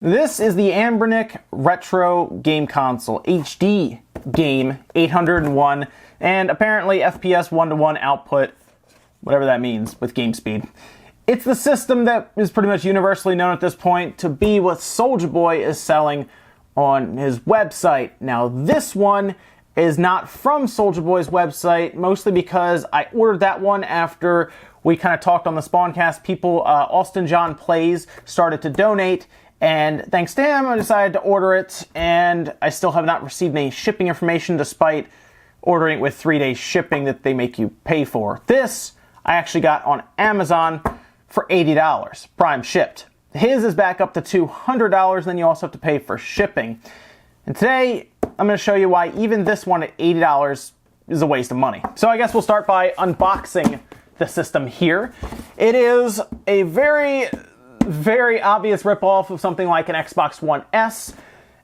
This is the Anbernic Retro Game Console HD Game 801, and apparently FPS 1-to-1 output, whatever that means, with game speed. It's the system that is pretty much universally known at this point to be what Soulja Boy is selling on his website. Now, this one is not from Soulja Boy's website, mostly because I ordered that one after we kind of talked on the Spawncast. People, Austin John Plays, started to donate, and thanks to him, I decided to order it, and I still have not received any shipping information despite ordering it with 3-day shipping that they make you pay for. This I actually got on Amazon for $80, prime shipped. His is back up to $200, then you also have to pay for shipping. And today, I'm going to show you why even this one at $80 is a waste of money. So I guess we'll start by unboxing the system here. It is a very obvious ripoff of something like an Xbox One S,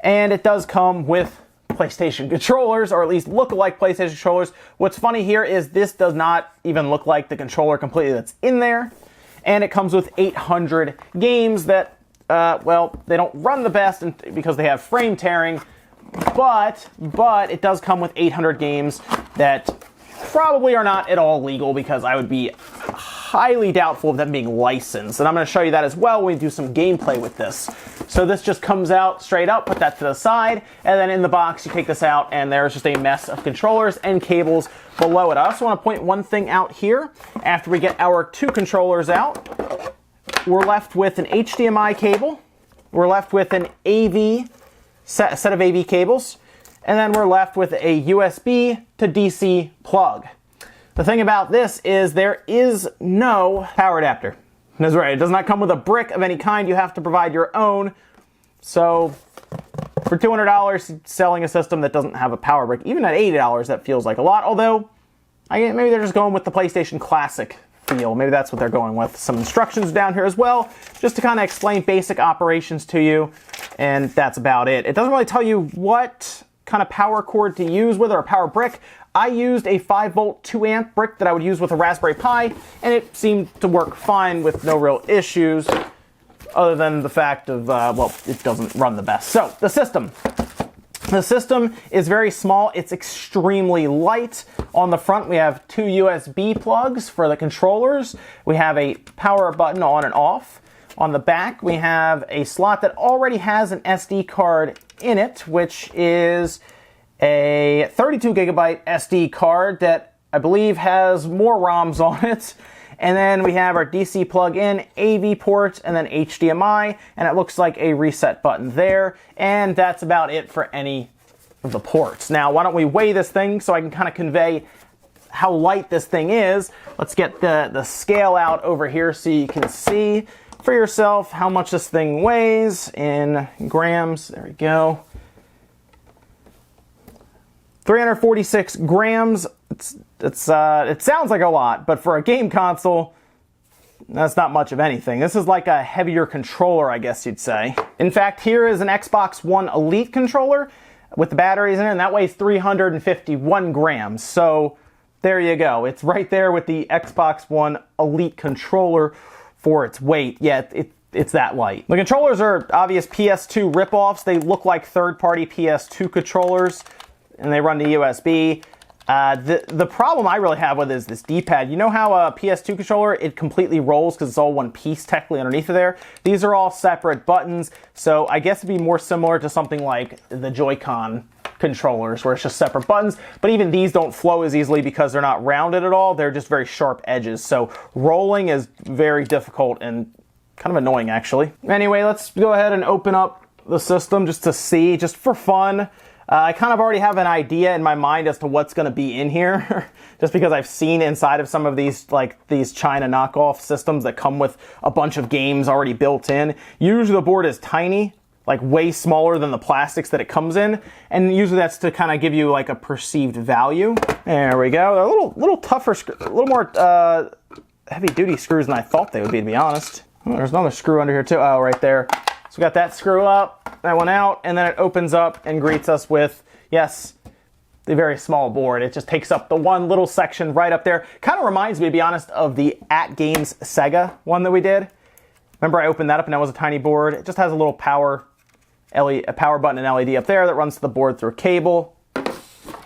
and it does come with PlayStation controllers, or at least look like PlayStation controllers. What's funny here is this does not even look like the controller completely that's in there, and it comes with 800 games that, well, they don't run the best because they have frame tearing, but it does come with 800 games that probably are not at all legal, because I would be highly doubtful of them being licensed. And I'm going to show you that as well when we do some gameplay with this. So this just comes out straight up, put that to the side, and then in the box you take this out and there's just a mess of controllers and cables below it. I also want to point one thing out here. After we get our two controllers out, we're left with an HDMI cable, we're left with an AV set of AV cables, and then we're left with a USB to DC plug. The thing about this is there is no power adapter. That's right, it does not come with a brick of any kind. You have to provide your own. So for $200, selling a system that doesn't have a power brick, even at $80, that feels like a lot. Although, maybe they're just going with the PlayStation Classic feel. Maybe that's what they're going with. Some instructions down here as well, just to kind of explain basic operations to you. And that's about it. It doesn't really tell you what kind of power cord to use with, or a power brick. I used a 5-volt 2-amp brick that I would use with a Raspberry Pi, and it seemed to work fine with no real issues, other than the fact of, well, it doesn't run the best. So, the system. The system is very small. It's extremely light. On the front, we have two USB plugs for the controllers. We have a power button on and off. On the back, we have a slot that already has an SD card in it, which is a 32 gigabyte SD card that I believe has more ROMs on it. And then we have our DC plug-in, AV port, and then HDMI, and it looks like a reset button there. And that's about it for any of the ports. Now, why don't we weigh this thing so I can kind of convey how light this thing is. Let's get the scale out over here so you can see for yourself how much this thing weighs in grams. There we go. 346 grams. It sounds like a lot, but for a game console, that's not much of anything. This is like a heavier controller, I guess you'd say. In fact, here is an Xbox One Elite controller with the batteries in it, and that weighs 351 grams. So there you go. It's right there with the Xbox One Elite controller for its weight. Yeah, it's that light. The controllers are obvious PS2 ripoffs. They look like third-party PS2 controllers, and they run to USB. The problem I really have with it is this D-pad. You know how a PS2 controller, it completely rolls because it's all one piece technically underneath of there? These are all separate buttons, so I guess it'd be more similar to something like the Joy-Con controllers, where it's just separate buttons, but even these don't flow as easily because they're not rounded at all. They're just very sharp edges, so rolling is very difficult and kind of annoying, actually. Anyway, let's go ahead and open up the system just to see, just for fun. I kind of already have an idea in my mind as to what's going to be in here, just because I've seen inside of some of these, like these China knockoff systems that come with a bunch of games already built in. Usually the board is tiny, like way smaller than the plastics that it comes in, and usually that's to kind of give you like a perceived value. There we go. They're a little tougher, a little more heavy-duty screws than I thought they would be, to be honest. Oh, there's another screw under here too. Oh, right there. So we got that screw up, that one out, and then it opens up and greets us with, yes, the very small board. It just takes up the one little section right up there. Kind of reminds me, to be honest, of the At Games Sega one that we did. Remember, I opened that up and that was a tiny board. It just has a little power button and LED up there that runs to the board through a cable.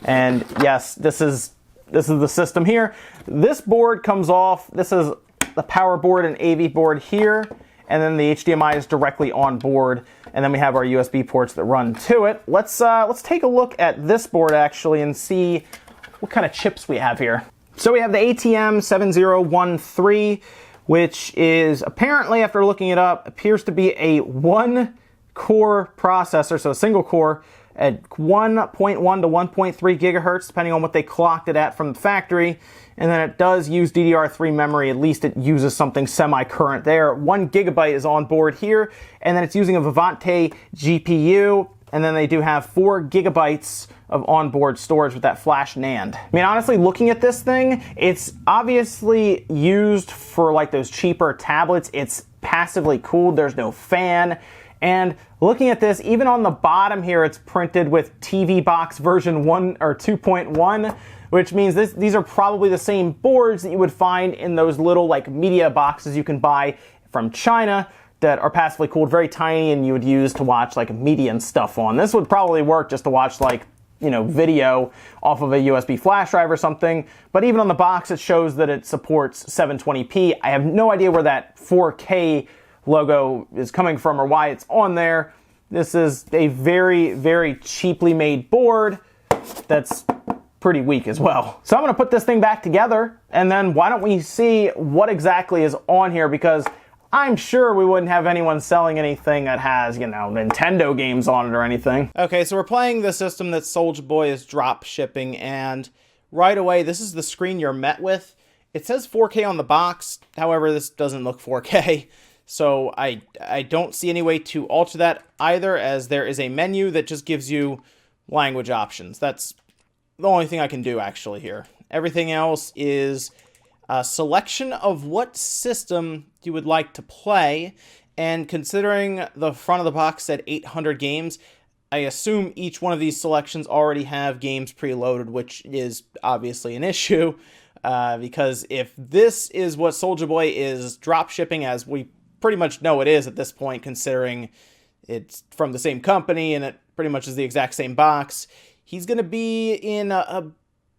And yes, this is the system here. This board comes off. This is the power board and AV board here, and then the HDMI is directly on board. And then we have our USB ports that run to it. Let's take a look at this board actually and see what kind of chips we have here. So we have the ATM 7013, which is apparently, after looking it up, appears to be a 1-core processor, so a single core at 1.1 to 1.3 gigahertz, depending on what they clocked it at from the factory. And then it does use DDR3 memory. At least it uses something semi-current there. 1 gigabyte is on board here, and then it's using a Vivante GPU. And then they do have 4 gigabytes of onboard storage with that flash NAND. I mean, honestly, looking at this thing, it's obviously used for like those cheaper tablets. It's passively cooled. There's no fan. And looking at this, even on the bottom here, it's printed with TV Box version 1 or 2.1, which means these are probably the same boards that you would find in those little like media boxes you can buy from China that are passively cooled, very tiny, and you would use to watch like media and stuff on. This would probably work just to watch like, you know, video off of a USB flash drive or something. But even on the box, it shows that it supports 720p. I have no idea where that 4K logo is coming from or why it's on there. This is a very, very cheaply made board that's pretty weak as well. So I'm gonna put this thing back together, and then why don't we see what exactly is on here, because I'm sure we wouldn't have anyone selling anything that has, you know, Nintendo games on it or anything. Okay, so we're playing the system that Soulja Boy is drop shipping, and right away, this is the screen you're met with. It says 4K on the box, however, this doesn't look 4K. So I don't see any way to alter that either, as there is a menu that just gives you language options. That's the only thing I can do actually here. Everything else is a selection of what system you would like to play, and considering the front of the box said 800 games, I assume each one of these selections already have games preloaded, which is obviously an issue, because if this is what Soulja Boy is drop shipping, as we pretty much know it is at this point, considering it's from the same company and it pretty much is the exact same box, he's going to be in a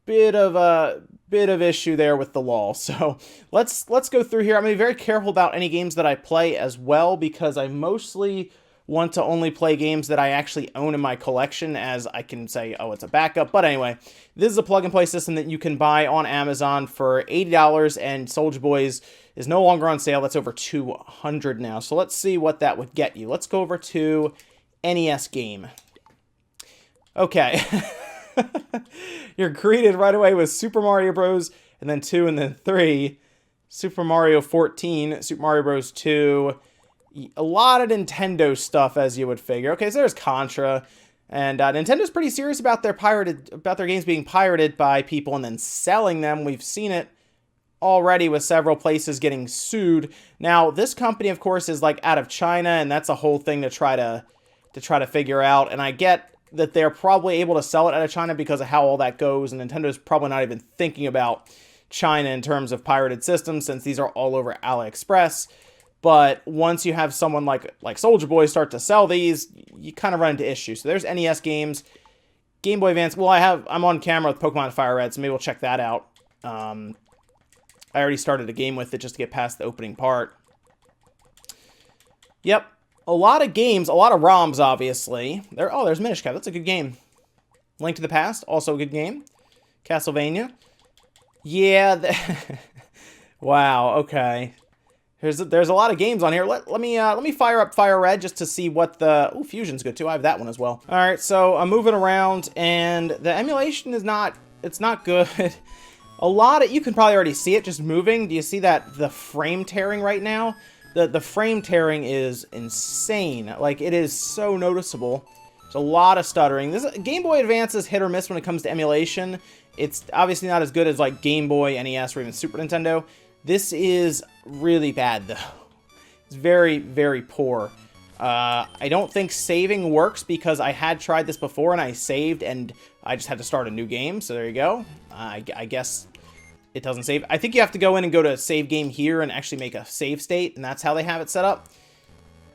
bit of issue there with the law. So let's go through here. I'm going to be very careful about any games that I play as well, because I mostly want to only play games that I actually own in my collection, as I can say, oh, it's a backup. But anyway, this is a plug-and-play system that you can buy on Amazon for $80, and Soulja Boy's is no longer on sale. That's over $200 now. So let's see what that would get you. Let's go over to NES game. Okay. You're greeted right away with Super Mario Bros. And then 2 and then 3. Super Mario 14, Super Mario Bros. 2. A lot of Nintendo stuff, as you would figure. Okay, so there's Contra. And Nintendo's pretty serious about their games being pirated by people and then selling them. We've seen it already with several places getting sued. Now, this company, of course, is like out of China, and that's a whole thing to try to figure out. And I get that they're probably able to sell it out of China because of how all that goes, and Nintendo's probably not even thinking about China in terms of pirated systems, since these are all over AliExpress. But once you have someone like Soulja Boy start to sell these, you kind of run into issues. So there's NES games, Game Boy Advance. Well, I'm on camera with Pokemon Fire Red, so maybe we'll check that out. I already started a game with it just to get past the opening part. Yep. A lot of games, a lot of ROMs, obviously. There's Minish Cap. That's a good game. Link to the Past, also a good game. Castlevania. Yeah. Wow, okay. There's a lot of games on here. Let me fire up Fire Red just to see what the... Ooh, Fusion's good too. I have that one as well. All right, so I'm moving around, and the emulation is not... It's not good. A lot of... You can probably already see it just moving. Do you see that? The frame tearing right now? The frame tearing is insane. Like, it is so noticeable. There's a lot of stuttering. This Game Boy Advance is hit or miss when it comes to emulation. It's obviously not as good as like Game Boy, NES, or even Super Nintendo. This is really bad though. It's very, very poor. I don't think saving works, because I had tried this before and I saved and I just had to start a new game. So there you go. I guess it doesn't save. I think you have to go in and go to save game here and actually make a save state, and that's how they have it set up.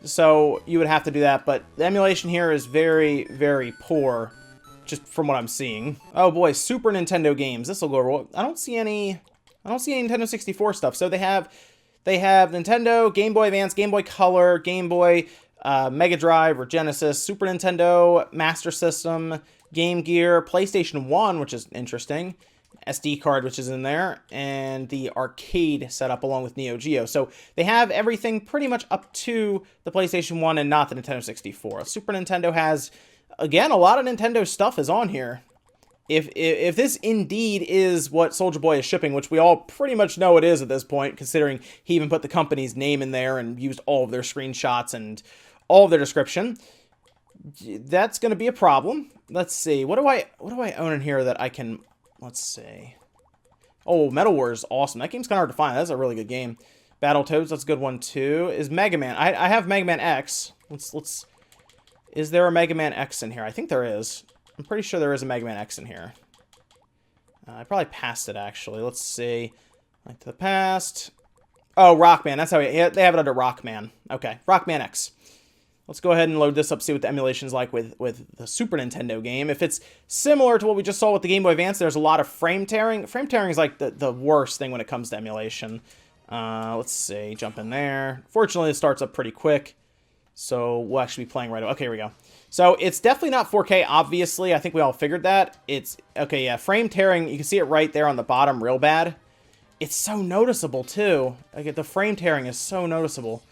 So you would have to do that, but the emulation here is very, very poor, just from what I'm seeing. Oh boy, Super Nintendo games. This will go roll. I don't see any Nintendo 64 stuff. So they have Nintendo, Game Boy Advance, Game Boy Color, Game Boy, Mega Drive or Genesis, Super Nintendo, Master System, Game Gear, PlayStation 1, which is interesting, SD card, which is in there, and the arcade setup along with Neo Geo. So they have everything pretty much up to the PlayStation 1 and not the Nintendo 64. Super Nintendo has, again, a lot of Nintendo stuff is on here. If this indeed is what Soulja Boy is shipping, which we all pretty much know it is at this point, considering he even put the company's name in there and used all of their screenshots and all of their description, that's going to be a problem. Let's see. What do I own in here that I can... Let's see. Oh, Metal Wars is awesome. That game's kind of hard to find. That's a really good game. Battletoads, that's a good one too. Is Mega Man. I have Mega Man X. Let's. Is there a Mega Man X in here? I think there is. I'm pretty sure there is a Mega Man X in here. I probably passed it actually. Let's see. Link to the past. Oh, Rockman. That's how they have it under Rockman. Okay, Rockman X. Let's go ahead and load this up, see what the emulation's like with the Super Nintendo game. If it's similar to what we just saw with the Game Boy Advance, there's a lot of frame tearing. Frame tearing is like the worst thing when it comes to emulation. Let's see, jump in there. Fortunately, it starts up pretty quick, so we'll actually be playing right away. Okay, here we go. So it's definitely not 4K, obviously. I think we all figured that. It's, okay, yeah, frame tearing, you can see it right there on the bottom real bad. It's so noticeable, too. Like, the frame tearing is so noticeable.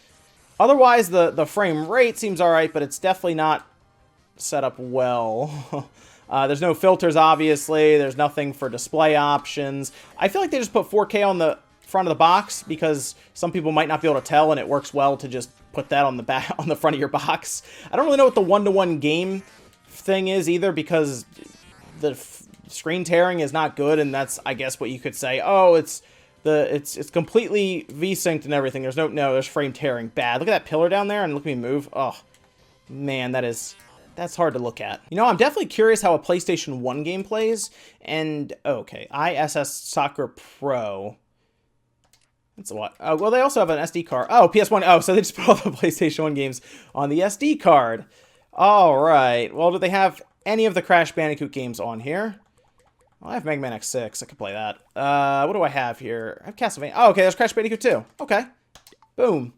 Otherwise, the frame rate seems alright, but it's definitely not set up well. There's no filters, obviously. There's nothing for display options. I feel like they just put 4K on the front of the box because some people might not be able to tell, and it works well to just put that on the back, on the front of your box. I don't really know what the one-to-one game thing is either, because the screen tearing is not good, and that's, I guess, what you could say. Oh, it's completely V-synced and everything. There's frame tearing. Bad. Look at that pillar down there, and look at me move. Oh, man, that's hard to look at. You know, I'm definitely curious how a PlayStation 1 game plays, and, okay, ISS Soccer Pro. That's what? Oh, well, they also have an SD card. Oh, PS1. Oh, so they just put all the PlayStation 1 games on the SD card. All right. Well, do they have any of the Crash Bandicoot games on here? Well, I have Mega Man X6. I could play that. What do I have here? I have Castlevania. Oh, okay. There's Crash Bandicoot 2. Okay. Boom.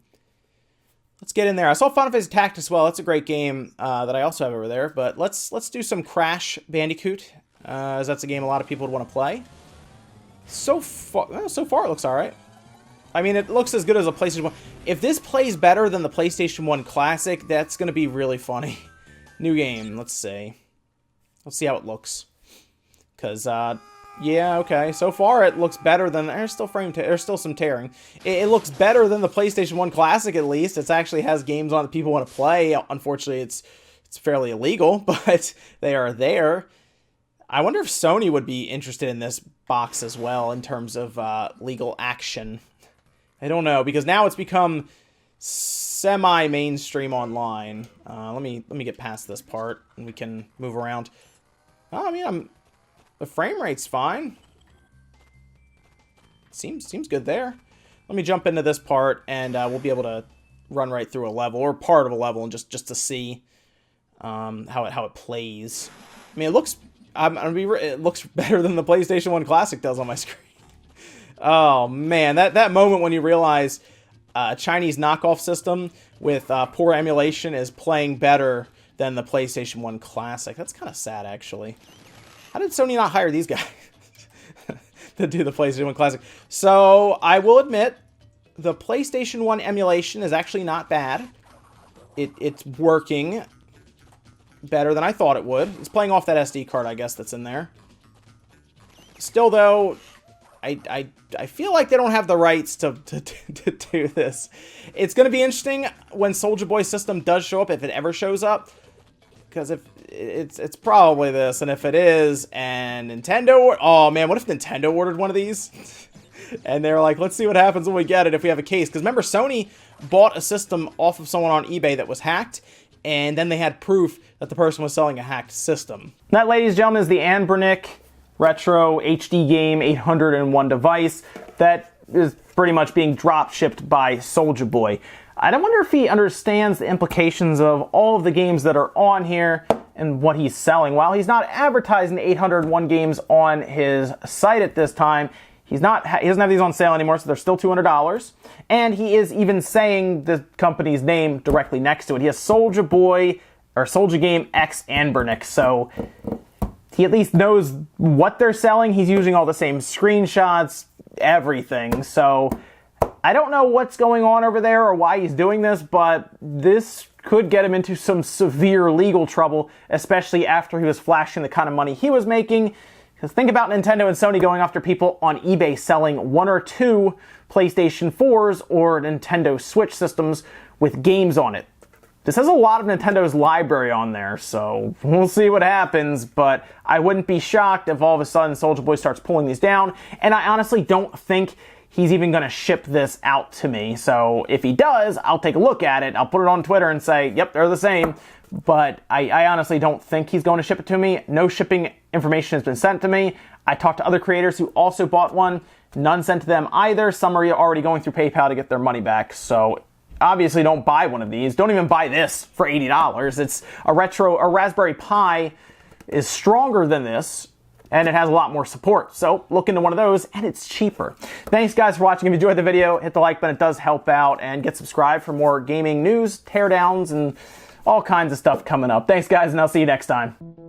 Let's get in there. I saw Final Fantasy Tactics as well. That's a great game that I also have over there. But let's do some Crash Bandicoot, as that's a game a lot of people would want to play. So far it looks all right. I mean, it looks as good as a PlayStation 1. If this plays better than the PlayStation 1 Classic, that's going to be really funny. New game. Let's see. Let's see how it looks. Because, yeah, okay. So far, it looks better than... There's still some tearing. It looks better than the PlayStation 1 Classic, at least. It actually has games on that people want to play. Unfortunately, it's fairly illegal, but they are there. I wonder if Sony would be interested in this box as well in terms of legal action. I don't know, because now it's become semi-mainstream online. Let me get past this part, and we can move around. Oh, I mean, the frame rate's fine. Seems good there. Let me jump into this part, and we'll be able to run right through a level, or part of a level, and just to see how it plays. I mean, it looks better than the PlayStation 1 Classic does on my screen. Oh, man, that moment when you realize a Chinese knockoff system with poor emulation is playing better than the PlayStation 1 Classic. That's kind of sad, actually. How did Sony not hire these guys to do the PlayStation 1 Classic? So, I will admit, the PlayStation 1 emulation is actually not bad. It's working better than I thought it would. It's playing off that SD card, I guess, that's in there. Still, though... I feel like they don't have the rights to do this. It's going to be interesting when Soulja Boy's system does show up, if it ever shows up. Because if it's probably this, and if it is, and Nintendo... Oh, man, what if Nintendo ordered one of these? And they're like, let's see what happens when we get it if we have a case. Because remember, Sony bought a system off of someone on eBay that was hacked, and then they had proof that the person was selling a hacked system. That, ladies and gentlemen, is the Anbernic retro HD game 801 device that is pretty much being drop shipped by Soulja Boy. I wonder if he understands the implications of all of the games that are on here and what he's selling. While he's not advertising the 801 games on his site at this time, he doesn't have these on sale anymore, so they're still $200. And he is even saying the company's name directly next to it. He has Soulja Boy, or Soulja Game X Anbernic, so he at least knows what they're selling. He's using all the same screenshots, everything. So I don't know what's going on over there or why he's doing this, but this could get him into some severe legal trouble, especially after he was flashing the kind of money he was making. Because think about Nintendo and Sony going after people on eBay selling 1 or 2 PlayStation 4s or Nintendo Switch systems with games on it. This has a lot of Nintendo's library on there, so we'll see what happens, but I wouldn't be shocked if all of a sudden Soulja Boy starts pulling these down, and I honestly don't think he's even going to ship this out to me. So if he does, I'll take a look at it. I'll put it on Twitter and say, yep, they're the same. But I honestly don't think he's going to ship it to me. No shipping information has been sent to me. I talked to other creators who also bought one. None sent to them either. Some are already going through PayPal to get their money back. So obviously don't buy one of these. Don't even buy this for $80. It's a Raspberry Pi is stronger than this, and it has a lot more support. So look into one of those, and it's cheaper. Thanks guys for watching. If you enjoyed the video, hit the like button. It does help out, and get subscribed for more gaming news, teardowns, and all kinds of stuff coming up. Thanks guys, and I'll see you next time.